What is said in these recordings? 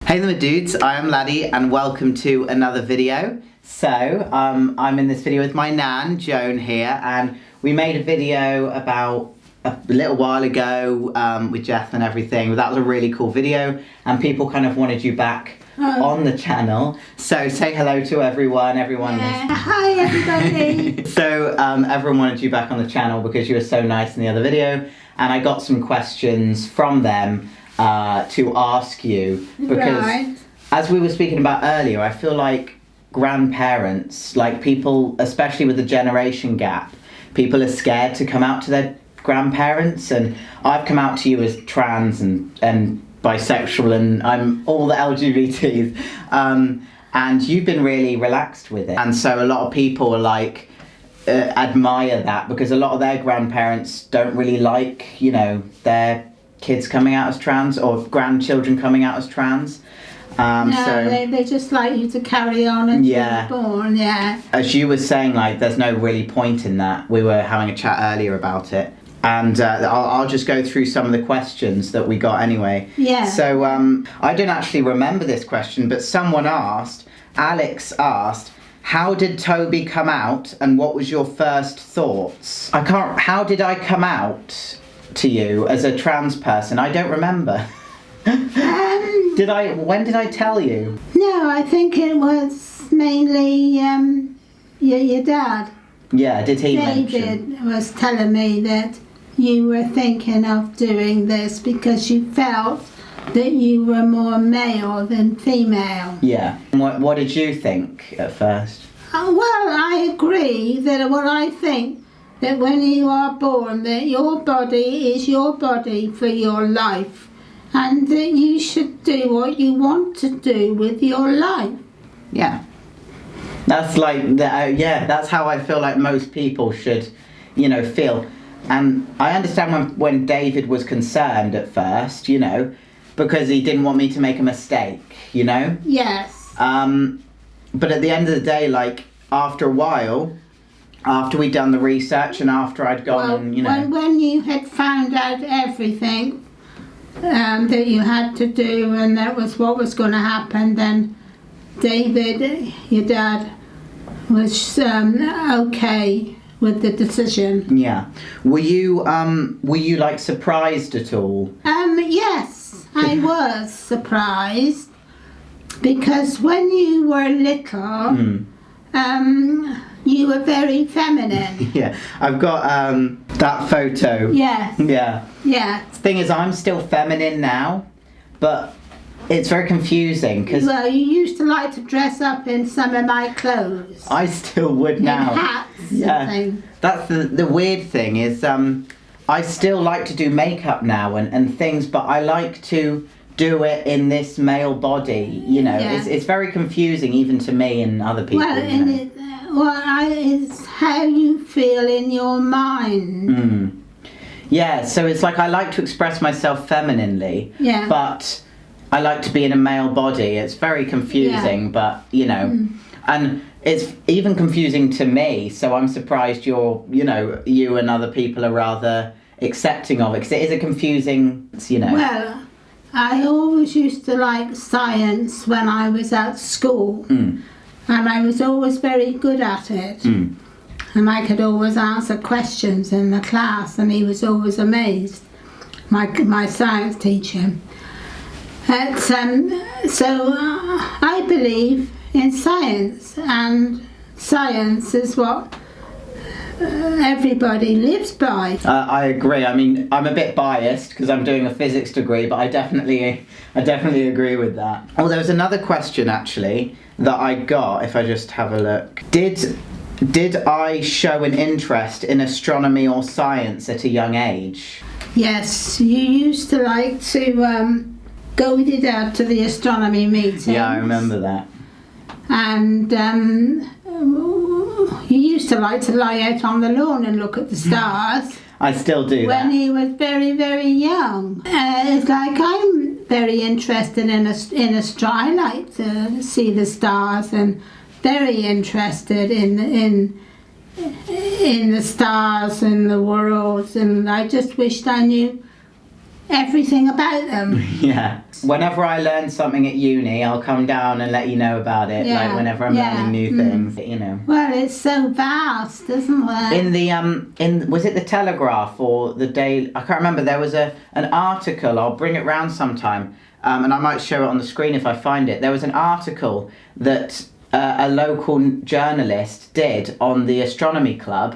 Hey there dudes, I am Laddie and welcome to another video. So, I'm in this video with my nan, Joan here, and we made a video about a little while ago with Jeff and everything. That was a really cool video and people kind of wanted you back on the channel. So say hello to everyone. Hi everybody. So everyone wanted you back on the channel because you were so nice in the other video, and I got some questions from them to ask you because as we were speaking about earlier, I feel like grandparents, like people, especially with the generation gap, people are scared to come out to their grandparents, and I've come out to you as trans and bisexual, and I'm all the LGBTs, and you've been really relaxed with it, and so a lot of people are like admire that because a lot of their grandparents don't really like, you know, their kids coming out as trans or grandchildren coming out as trans. So they just like you to carry on until you're born. As you were saying, like there's no really point in that. We were having a chat earlier about it, and I'll just go through some of the questions that we got anyway. So I don't actually remember this question, but someone asked, Alex asked, how did Toby come out and what was your first thoughts? How did I come out to you as a trans person? I don't remember. When did I tell you? No, I think it was mainly your dad. Yeah, did he David mention? Was telling me that you were thinking of doing this because you felt that you were more male than female. Yeah. What did you think at first? Well, I agree that what I think that when you are born, that your body is your body for your life, and that you should do what you want to do with your life. Yeah. That's like, that's how I feel like most people should, you know, feel. And I understand when David was concerned at first, you know, because he didn't want me to make a mistake, you know? Yes. But at the end of the day, like, after a while, after we'd done the research and after I'd gone and, you know... When you had found out everything that you had to do and that was what was going to happen, then David, your dad, was okay with the decision. Yeah. Were you like surprised at all? Yes, I was surprised because when you were little, you were very feminine. Yeah, I've got that photo. Yes. Yeah. Yeah. The thing is, I'm still feminine now, but it's very confusing because... Well, you used to like to dress up in some of my clothes. I still would now. In hats and things. That's the weird thing is I still like to do makeup now and things, but I like to do it in this male body, you know. It's very confusing even to me and other people. Well, it's how you feel in your mind. Yeah, so it's like I like to express myself femininely, but I like to be in a male body. It's very confusing, but, you know, and it's even confusing to me, so I'm surprised you and other people are rather accepting of it, because it is a confusing, you know. Well, I always used to like science when I was at school. And I was always very good at it. And I could always answer questions in the class, and he was always amazed, my science teacher. So I believe in science, and science is what everybody lives by. I agree. I mean, I'm a bit biased because I'm doing a physics degree, but I definitely agree with that. Oh, there was another question actually that I got, if I just have a look. Did I show an interest in astronomy or science at a young age? Yes, you used to like to go with your dad to the astronomy meetings. Yeah, I remember that. And you used to like to lie out on the lawn and look at the stars. I still do that. When he was very, very young. It's like I'm very interested in astronomy. I like to see the stars and very interested in the stars and the worlds, and I just wished I knew everything about them. Yeah. Whenever I learn something at uni, I'll come down and let you know about it. Yeah, Like whenever I'm learning new things, you know. Well, it's so vast, isn't it? In the was it the Telegraph or the Daily? I can't remember. There was an article. I'll bring it round sometime, and I might show it on the screen if I find it. There was an article that a local journalist did on the astronomy club,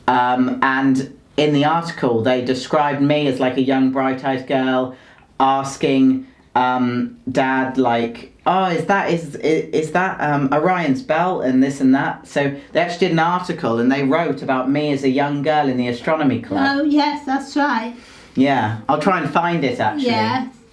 and in the article they described me as like a young bright-eyed girl asking Dad, like, oh, is that Orion's belt and this and that. So they actually did an article and they wrote about me as a young girl in the astronomy club. Oh yes, that's right. Yeah, I'll try and find it actually.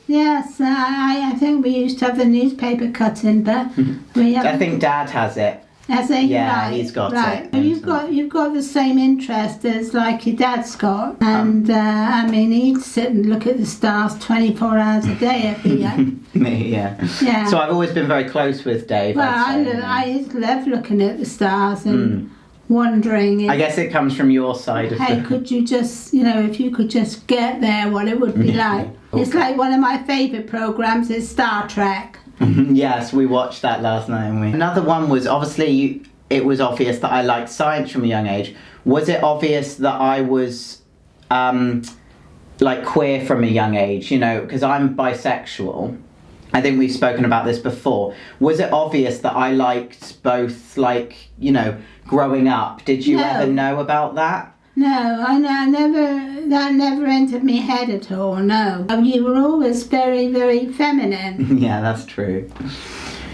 Yes. I think we used to have the newspaper cutting, but we have. I think Dad has it. Has he? Yeah, right, he's got right. it. You've got the same interest as like your dad's got, and I mean he'd sit and look at the stars 24 hours a day every year. Me, yeah. Yeah. So I've always been very close with Dave. Well, I'd say, I love looking at the stars and wondering. I guess it comes from your side of Hey, could you just, if you could just get there, what it would be like. Okay. It's like one of my favourite programmes is Star Trek. Yes, we watched that last night, didn't we? Another one was obviously it was obvious that I liked science from a young age. Was it obvious that I was like queer from a young age? Because I'm bisexual. I think we've spoken about this before. Was it obvious that I liked both, like, growing up? Did you ever know about that? No, that never entered my head at all, no. You were always very, very feminine. Yeah, that's true.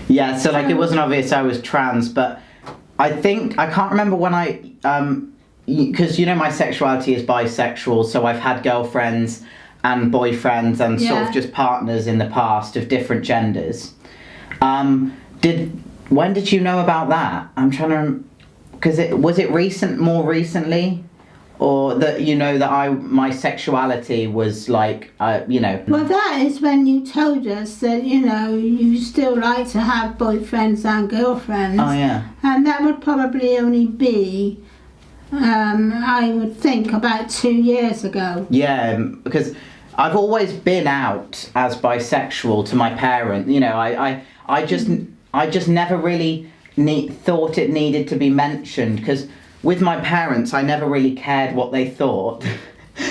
Yeah, so like it wasn't obvious I was trans, but I can't remember when because my sexuality is bisexual, so I've had girlfriends and boyfriends and sort of just partners in the past of different genders. When did you know about that? I'm trying to, because was it more recently? Or that that my sexuality was like Well, that is when you told us that you still like to have boyfriends and girlfriends. Oh yeah. And that would probably only be, I would think, about 2 years ago. Yeah, because I've always been out as bisexual to my parents. I just never really thought it needed to be mentioned because. With my parents, I never really cared what they thought.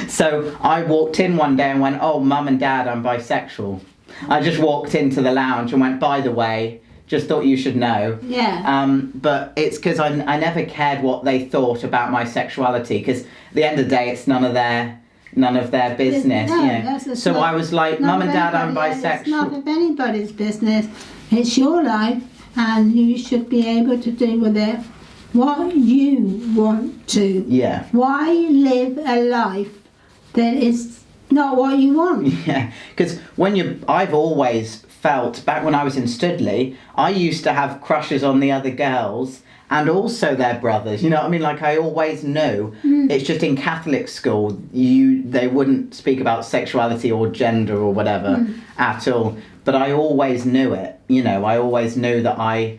So I walked in one day and went, oh, Mum and Dad, I'm bisexual. I just walked into the lounge and went, by the way, just thought you should know. Yeah. But it's because I never cared what they thought about my sexuality, because at the end of the day, it's none of their business. So I was like, Mum and Dad, I'm bisexual. It's not of anybody's business. It's your life, and you should be able to do with it what you want to. Yeah. Why live a life that is not what you want? Yeah, because I've always felt, back when I was in Studley, I used to have crushes on the other girls and also their brothers. You know what I mean? Like I always knew. It's just in Catholic school, they wouldn't speak about sexuality or gender or whatever at all. But I always knew it. I always knew that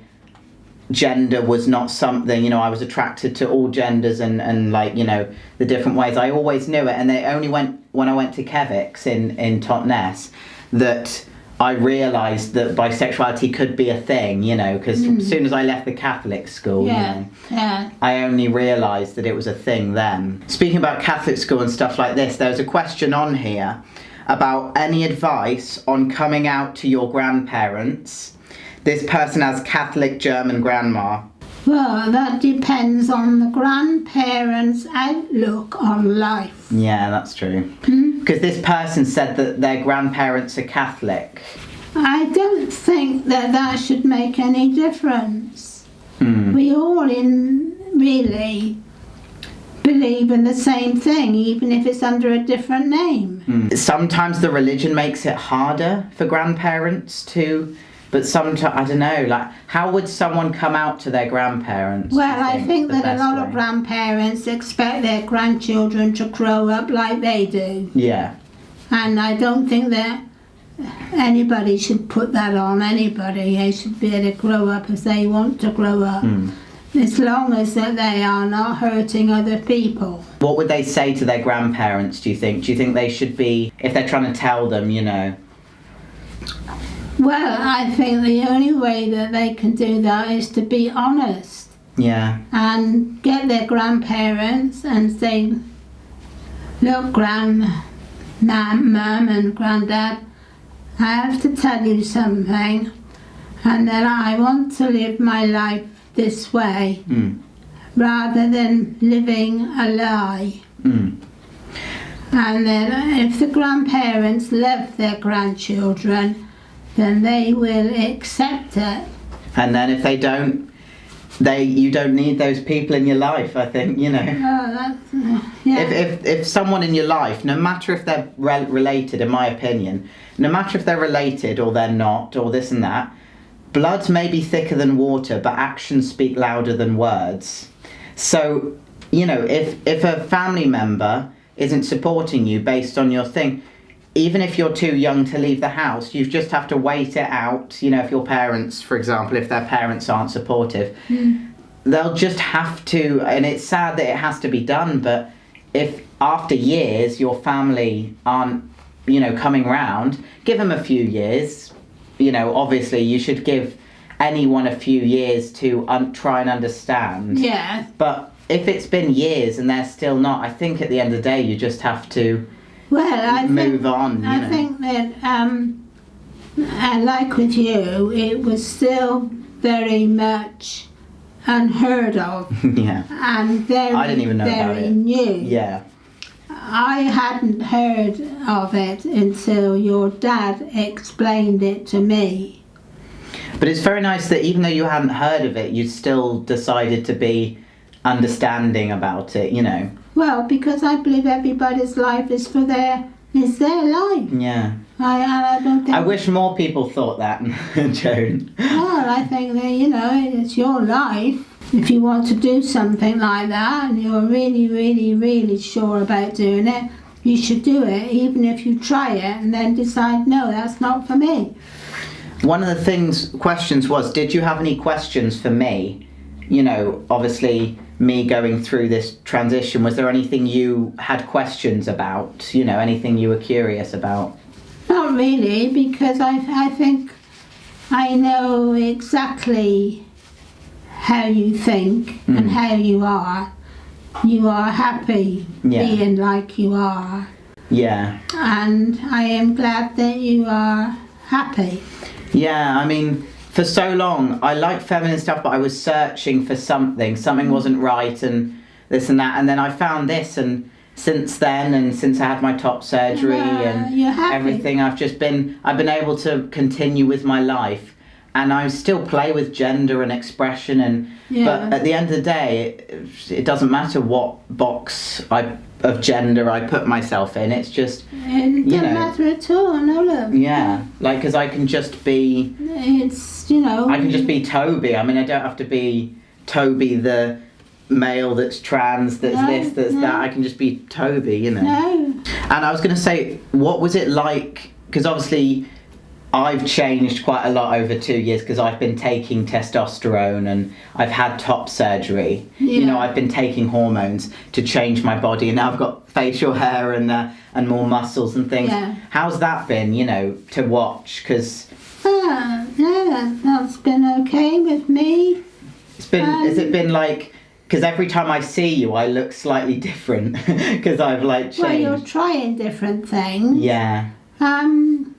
gender was not something, I was attracted to all genders and like, the different ways. I always knew it, and they only went when I went to Kevix in Totnes that I realised that bisexuality could be a thing, because as soon as I left the Catholic school, I only realised that it was a thing then. Speaking about Catholic school and stuff like this, there's a question on here about any advice on coming out to your grandparents. This person has Catholic German grandma. Well, that depends on the grandparents' outlook on life. Yeah, that's true. Because this person said that their grandparents are Catholic. I don't think that should make any difference. We all really believe in the same thing, even if it's under a different name. Sometimes the religion makes it harder for grandparents to... But sometimes, I don't know, like, how would someone come out to their grandparents? Well, I think that a lot of grandparents expect their grandchildren to grow up like they do. Yeah. And I don't think that anybody should put that on anybody. They should be able to grow up as they want to grow up. As long as that they are not hurting other people. What would they say to their grandparents, do you think? Do you think they should be, if they're trying to tell them, Well, I think the only way that they can do that is to be honest. Yeah. And get their grandparents and say, look, Mum and Granddad, I have to tell you something, and that I want to live my life this way, rather than living a lie. And then if the grandparents love their grandchildren, then they will accept it. And then if they don't, you don't need those people in your life, I think, you know. Oh, that's, yeah. If someone in your life, no matter if they're related, in my opinion, no matter if they're related or they're not, or this and that, blood may be thicker than water, but actions speak louder than words. So, you know, if a family member isn't supporting you based on your thing, even if you're too young to leave the house, you just have to wait it out. You know, if your parents, for example, if their parents aren't supportive, they'll just have to, and it's sad that it has to be done, but if after years your family aren't, you know, coming round, give them a few years. You know, obviously you should give anyone a few years to try and understand. Yeah. But if it's been years and they're still not, I think at the end of the day you just have to move on. I think that, like with you, it was still very much unheard of. Yeah. And very, I didn't even know about very it. new. Yeah. I hadn't heard of it until your dad explained it to me. But it's very nice that even though you hadn't heard of it, you still decided to be understanding about it, you know. Well, because I believe everybody's life is their life. Yeah. I don't think. I wish more people thought that, Joan. Well, I think that, you know, it's your life. If you want to do something like that and you're really, really, really sure about doing it, you should do it, even if you try it and then decide, no, that's not for me. One of the questions was, did you have any questions for me? You know, obviously me going through this transition, was there anything you had questions about? You know, anything you were curious about? Not really, because I think I know exactly how you think and how you are. You are happy being like you are. Yeah. And I am glad that you are happy. Yeah, I mean, for so long, I liked feminine stuff, but I was searching for something. Something wasn't right and this and that. And then I found this, and since then, and since I had my top surgery and everything, I've been able to continue with my life. And I still play with gender and expression, but at the end of the day, it doesn't matter what box of gender I put myself in. It's just, it doesn't matter at all, no, love. Yeah, like, because I can just be. It's, you know. I can just be Toby. I mean, I don't have to be Toby the male that's trans, that's that. I can just be Toby, you know. No. And I was going to say, what was it like? Because obviously, I've changed quite a lot over 2 years because I've been taking testosterone and I've had top surgery. Yeah. You know, I've been taking hormones to change my body, and now I've got facial hair and more muscles and things. Yeah. How's that been, you know, to watch? Because that's been okay with me. it's been. Has it been like? Because every time I see you, I look slightly different because I've like changed. Well, you're trying different things. Yeah. I'm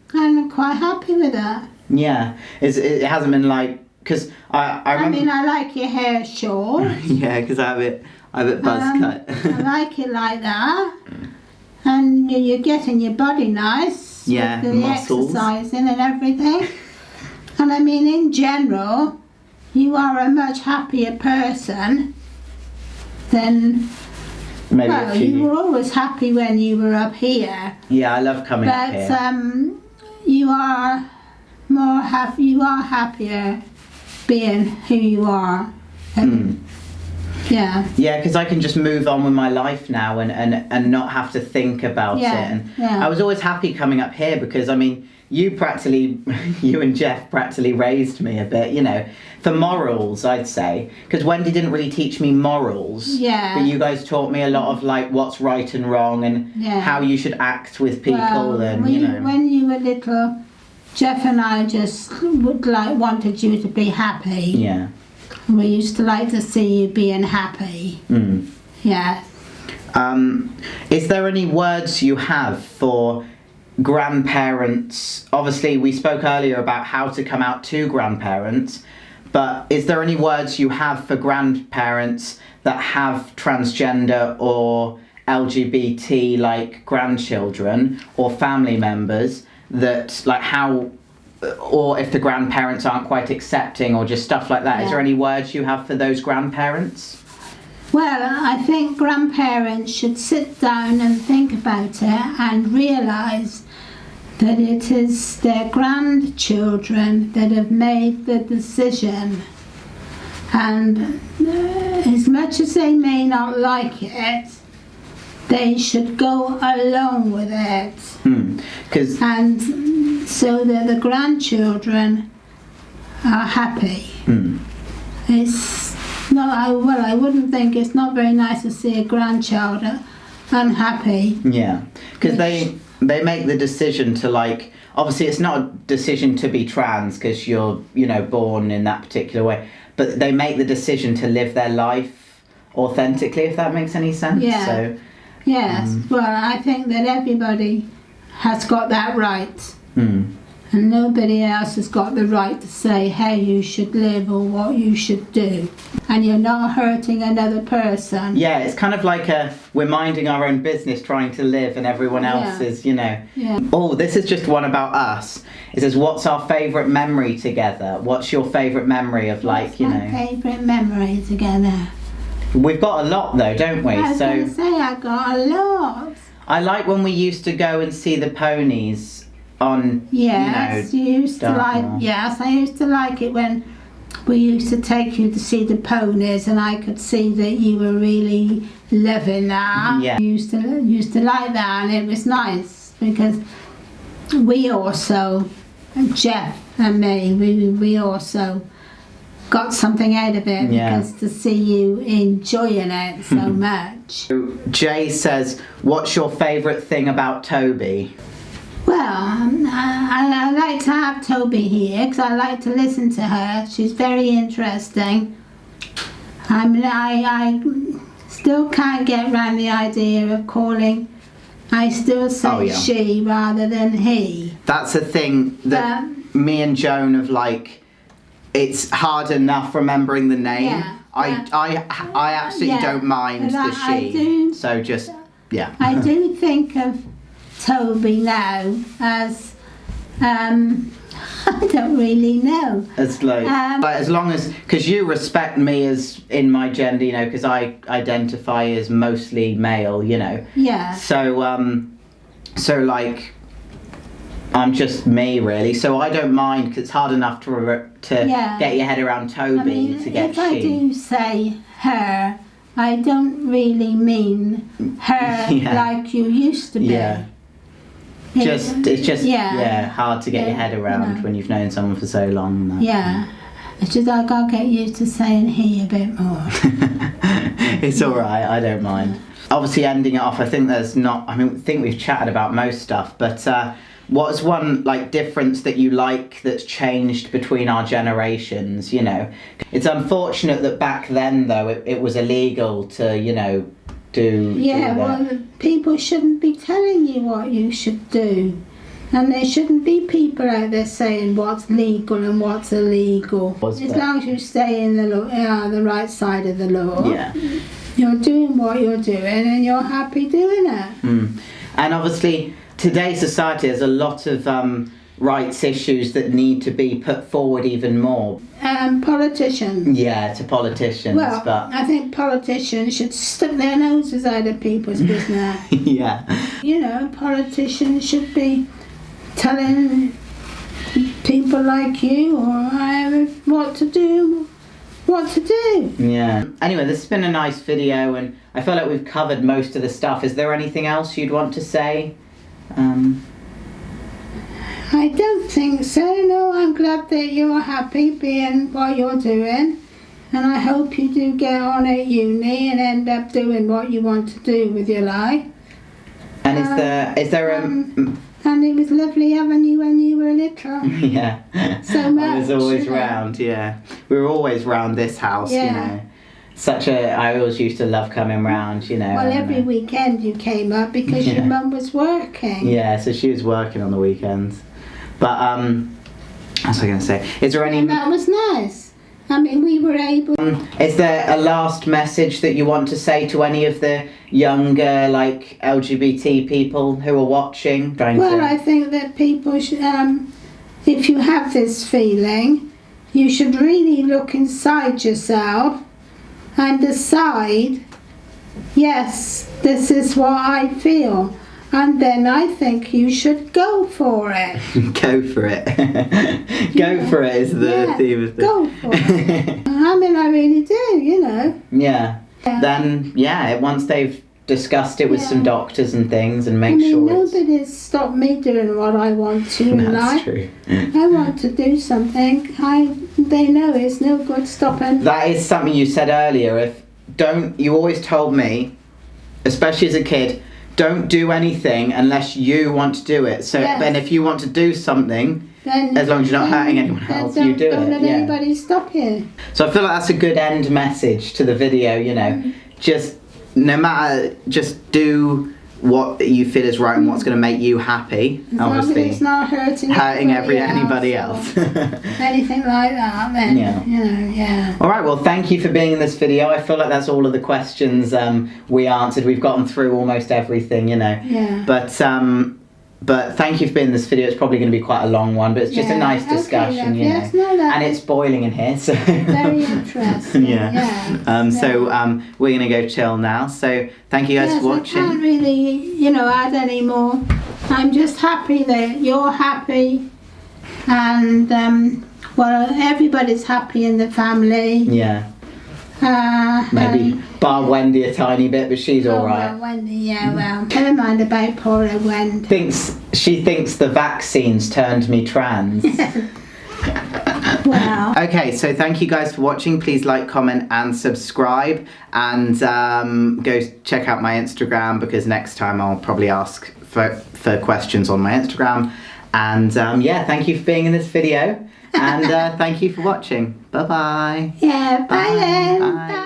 quite happy with that. Yeah, it hasn't been like, because I remember. I mean, I like your hair short. Yeah, because I have it buzz cut. I like it like that, and you're getting your body nice. Yeah, with the muscles. exercising and everything. And I mean, in general, you are a much happier person than. Maybe well, you were always happy when you were up here. Yeah, I love coming up here. But you are more happy. You are happier being who you are. Yeah. Yeah, because I can just move on with my life now and not have to think about it. And I was always happy coming up here because, I mean, you and Jeff practically raised me a bit, you know, for morals, I'd say. Because Wendy didn't really teach me morals. Yeah. But you guys taught me a lot of, like, what's right and wrong and how you should act with people. Well, and, you know. When you were little, Jeff and I just wanted you to be happy. Yeah. We used to like to see you being happy. Yeah. Is there any words you have for grandparents? Obviously, we spoke earlier about how to come out to grandparents, but is there any words you have for grandparents that have transgender or LGBT like grandchildren or family members that like how, or if the grandparents aren't quite accepting or just stuff like that? Is there any words you have for those grandparents? Well, I think grandparents should sit down and think about it and realise that it is their grandchildren that have made the decision. And as much as they may not like it, they should go along with it. And so that the grandchildren are happy. It's not, I wouldn't think it's not very nice to see a grandchild unhappy. Yeah, because they make the decision to like, obviously it's not a decision to be trans because you're, you know, born in that particular way, but they make the decision to live their life authentically, if that makes any sense. Yeah. So, yes, well, I think that everybody has got that right. And nobody else has got the right to say how you should live or what you should do. And you're not hurting another person. Yeah, it's kind of like we're minding our own business trying to live and everyone else is, you know. Yeah. Oh, this is just one about us. It says, what's our favourite memory together? What's your favourite memory of like, you know. What's my favourite memory together? We've got a lot though, don't we? I was going to say I got a lot. I like when we used to go and see the ponies on, yes, you know, you used to like. Yes, I used to like it when we used to take you to see the ponies, and I could see that you were really loving that. Yeah. You used to like that, and it was nice because we also, Jeff and me, we also got something out of it because to see you enjoying it so much. Jay says, what's your favourite thing about Toby? Well, I like to have Toby here because I like to listen to her. She's very interesting. I still can't get around the idea of calling. I still say she rather than he. That's a thing that me and Joan have like. It's hard enough remembering the name. Yeah, I absolutely don't mind the she. So just I do think of Toby now as I don't really know. It's like as long as, because you respect me as in my gender, you know, because I identify as mostly male, you know. Yeah. So so like I'm just me really, so I don't mind because it's hard enough to get your head around Toby. I mean, to get if I do say her, I don't really mean her like you used to be. Yeah. It's just hard to get your head around when you've known someone for so long. Yeah. It's just I gotta get used to saying he a bit more. It's alright, I don't mind. Obviously ending it off, I think there's not, I think we've chatted about most stuff, but what's one like difference that you like that's changed between our generations, you know? It's unfortunate that back then though it was illegal to, you know, do well, people shouldn't be telling you what you should do, and there shouldn't be people out there saying what's legal and what's illegal. As long as you stay in the right side of the law, you're doing what you're doing and you're happy doing it. And obviously today's society has a lot of rights issues that need to be put forward even more. Politicians. Yeah, to politicians. Well, but I think politicians should stick their noses out of people's business. Yeah. You know, politicians should be telling people like you or I what to do. Yeah. Anyway, this has been a nice video and I feel like we've covered most of the stuff. Is there anything else you'd want to say? I don't think so. No, I'm glad that you're happy being what you're doing, and I hope you do get on at uni and end up doing what you want to do with your life. And is there And it was lovely having you when you were little. Yeah. So much. I was always you know. round, yeah. We were always round this house, you know. I always used to love coming round, you know. Well, every weekend you came up because your mum was working. Yeah, so she was working on the weekends. But, what was I going to say? Is there any... And that was nice. I mean, we were able... Is there a last message that you want to say to any of the younger, like, LGBT people who are watching? I think that people should, if you have this feeling, you should really look inside yourself and decide, yes, this is what I feel. And then I think you should go for it. Go for it. Go for it is the theme of the... Go for it. I mean, I really do, you know. Yeah. Then, once they've discussed it with some doctors and things and make sure nobody's stopped me doing what I want to in life. That's true. I want to do something. They know it's no good stopping. That is something you said earlier. You always told me, especially as a kid, don't do anything unless you want to do it. So, and if you want to do something, then, as long as you're not hurting anyone else, you do it. Don't let anybody stop you. So I feel like that's a good end message to the video, you know. Just, no matter, just do what you feel is right and what's going to make you happy. As obviously, long as it's not hurting anybody else. Anything like that, then, you know, All right, well, thank you for being in this video. I feel like that's all of the questions we answered. We've gotten through almost everything, you know. Yeah. But thank you for being in this video. It's probably going to be quite a long one, but it's just a nice discussion, you know. And it's boiling in here, so very interesting. So we're going to go chill now. So thank you guys for watching. I can't really, you know, add any more. I'm just happy that you're happy, and everybody's happy in the family. Yeah. Maybe bar Wendy a tiny bit, but she's all right. Well, Wendy, well, never mind about poor old Wendy. She thinks the vaccines turned me trans. Wow. Okay, so thank you guys for watching. Please like, comment, and subscribe, and go check out my Instagram, because next time I'll probably ask for questions on my Instagram. And thank you for being in this video. And thank you for watching. Bye-bye. Yeah, bye then. Bye.